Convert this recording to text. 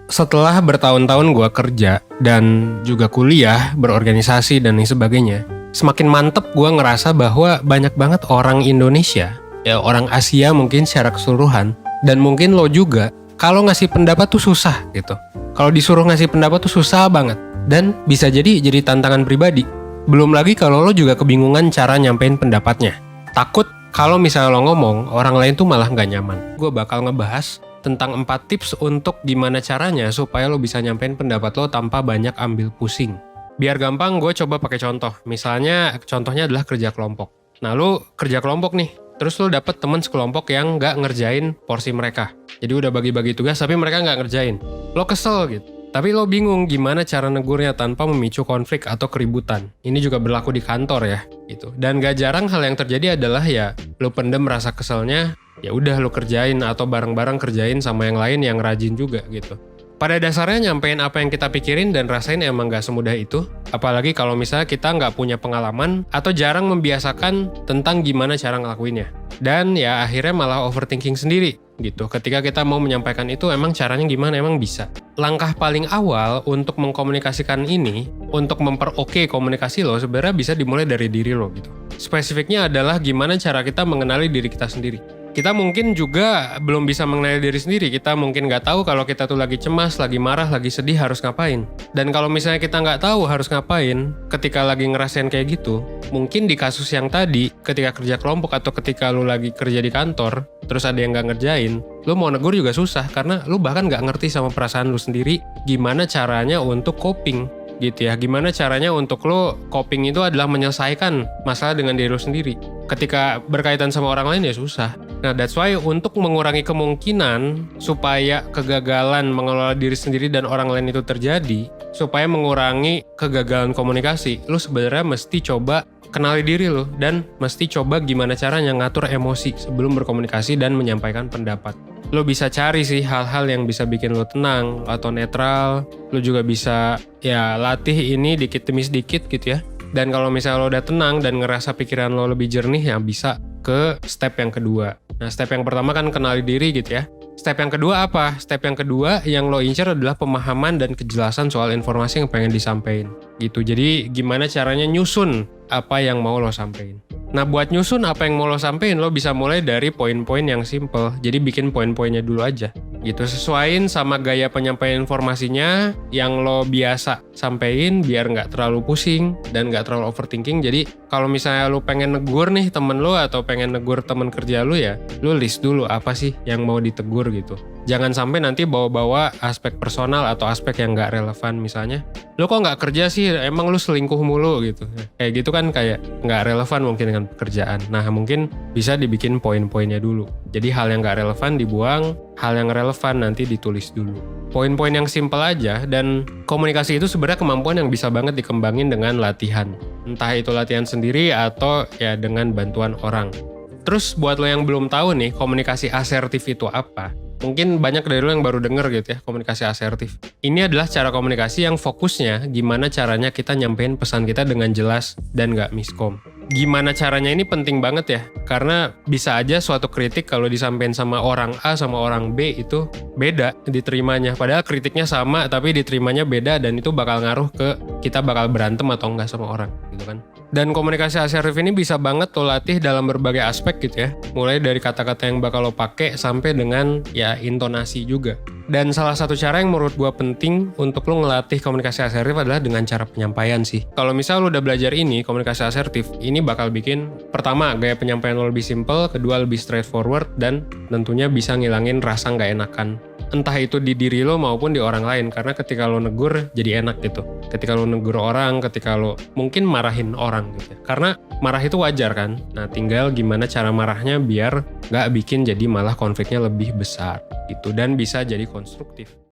Setelah bertahun-tahun gue kerja dan juga kuliah, berorganisasi dan lain sebagainya, semakin mantep gue ngerasa bahwa banyak banget orang Indonesia, ya orang Asia mungkin secara keseluruhan, dan mungkin lo juga, kalau ngasih pendapat tuh susah gitu. Kalau disuruh ngasih pendapat tuh susah banget, dan bisa jadi tantangan pribadi. Belum lagi kalau lo juga kebingungan cara nyampein pendapatnya. Takut kalau misalnya lo ngomong, orang lain tuh malah nggak nyaman. Gue bakal ngebahas tentang 4 tips untuk gimana caranya supaya lo bisa nyampein pendapat lo tanpa banyak ambil pusing. Biar gampang, gue coba pakai contoh. Misalnya, contohnya adalah kerja kelompok. Nah, lo kerja kelompok nih, terus lo dapet temen sekelompok yang nggak ngerjain porsi mereka. Jadi udah bagi-bagi tugas, tapi mereka nggak ngerjain. Lo kesel gitu. Tapi lo bingung gimana cara negurnya tanpa memicu konflik atau keributan. Ini juga berlaku di kantor ya, gitu. Dan gak jarang hal yang terjadi adalah ya lo pendem rasa keselnya, ya udah lo kerjain atau bareng-bareng kerjain sama yang lain yang rajin juga gitu. Pada dasarnya nyampein apa yang kita pikirin dan rasain emang gak semudah itu. Apalagi kalau misalnya kita nggak punya pengalaman atau jarang membiasakan tentang gimana cara ngelakuinnya. Dan ya akhirnya malah overthinking sendiri gitu. Ketika kita mau menyampaikan itu emang caranya gimana, emang bisa. Langkah paling awal untuk mengkomunikasikan ini, untuk memperoke komunikasi lo sebenarnya bisa dimulai dari diri lo gitu. Spesifiknya adalah gimana cara kita mengenali diri kita sendiri. Kita mungkin juga belum bisa mengenali diri sendiri. Kita mungkin nggak tahu kalau kita tuh lagi cemas, lagi marah, lagi sedih harus ngapain. Dan kalau misalnya kita nggak tahu harus ngapain ketika lagi ngerasain kayak gitu, mungkin di kasus yang tadi, ketika kerja kelompok atau ketika lu lagi kerja di kantor, terus ada yang nggak ngerjain, lu mau negur juga susah karena lu bahkan nggak ngerti sama perasaan lu sendiri gimana caranya untuk coping. Gitu ya, gimana caranya untuk lo coping itu adalah menyelesaikan masalah dengan diri lo sendiri. Ketika berkaitan sama orang lain ya susah. Nah, that's why untuk mengurangi kemungkinan supaya kegagalan mengelola diri sendiri dan orang lain itu terjadi, supaya mengurangi kegagalan komunikasi, lo sebenarnya mesti coba kenali diri lo dan mesti coba gimana caranya ngatur emosi sebelum berkomunikasi dan menyampaikan pendapat. Lo bisa cari sih hal-hal yang bisa bikin lo tenang atau netral. Lo juga bisa ya latih ini dikit demi sedikit gitu ya. Dan kalau misalnya lo udah tenang dan ngerasa pikiran lo lebih jernih ya bisa ke step yang kedua. Nah, step yang pertama kan kenali diri gitu ya. Step yang kedua apa? Step yang kedua yang lo incar adalah pemahaman dan kejelasan soal informasi yang pengen disampaikan gitu. Jadi gimana caranya nyusun apa yang mau lo sampein. Nah, buat nyusun apa yang mau lo sampein, lo bisa mulai dari poin-poin yang simple. Jadi bikin poin-poinnya dulu aja. Gitu, sesuaiin sama gaya penyampaian informasinya yang lo biasa sampein biar nggak terlalu pusing dan nggak terlalu overthinking. Jadi kalau misalnya lo pengen negur nih temen lo atau pengen negur temen kerja lo ya, lo list dulu apa sih yang mau ditegur gitu. Jangan sampai nanti bawa-bawa aspek personal atau aspek yang nggak relevan. Misalnya, lo kok nggak kerja sih? Emang lo selingkuh mulu gitu. Kayak gitu kan kayak nggak relevan mungkin dengan pekerjaan. Nah, mungkin bisa dibikin poin-poinnya dulu. Jadi hal yang nggak relevan dibuang, hal yang relevan nanti ditulis dulu. Poin-poin yang simple aja, dan komunikasi itu sebenarnya kemampuan yang bisa banget dikembangin dengan latihan. Entah itu latihan sendiri atau ya dengan bantuan orang. Terus buat lo yang belum tahu nih, komunikasi asertif itu apa? Mungkin banyak dari lo yang baru denger gitu ya, komunikasi asertif. Ini adalah cara komunikasi yang fokusnya gimana caranya kita nyampein pesan kita dengan jelas dan gak miskom. Gimana caranya ini penting banget ya, karena bisa aja suatu kritik kalau disampaikan sama orang A sama orang B itu beda diterimanya. Padahal kritiknya sama tapi diterimanya beda dan itu bakal ngaruh ke kita bakal berantem atau enggak sama orang gitu kan. Dan komunikasi asertif ini bisa banget lo latih dalam berbagai aspek gitu ya. Mulai dari kata-kata yang bakal lo pakai sampai dengan ya intonasi juga. Dan salah satu cara yang menurut gue penting untuk lo ngelatih komunikasi asertif adalah dengan cara penyampaian sih. Kalau misal lo udah belajar ini, komunikasi asertif, ini bakal bikin pertama gaya penyampaian lo lebih simple, kedua lebih straightforward, dan tentunya bisa ngilangin rasa nggak enakan. Entah itu di diri lo maupun di orang lain, karena ketika lo negur jadi enak gitu. Ketika lo negur orang, ketika lo mungkin marahin orang gitu. Karena marah itu wajar kan. Nah, tinggal gimana cara marahnya biar nggak bikin jadi malah konfliknya lebih besar gitu dan bisa jadi konstruktif.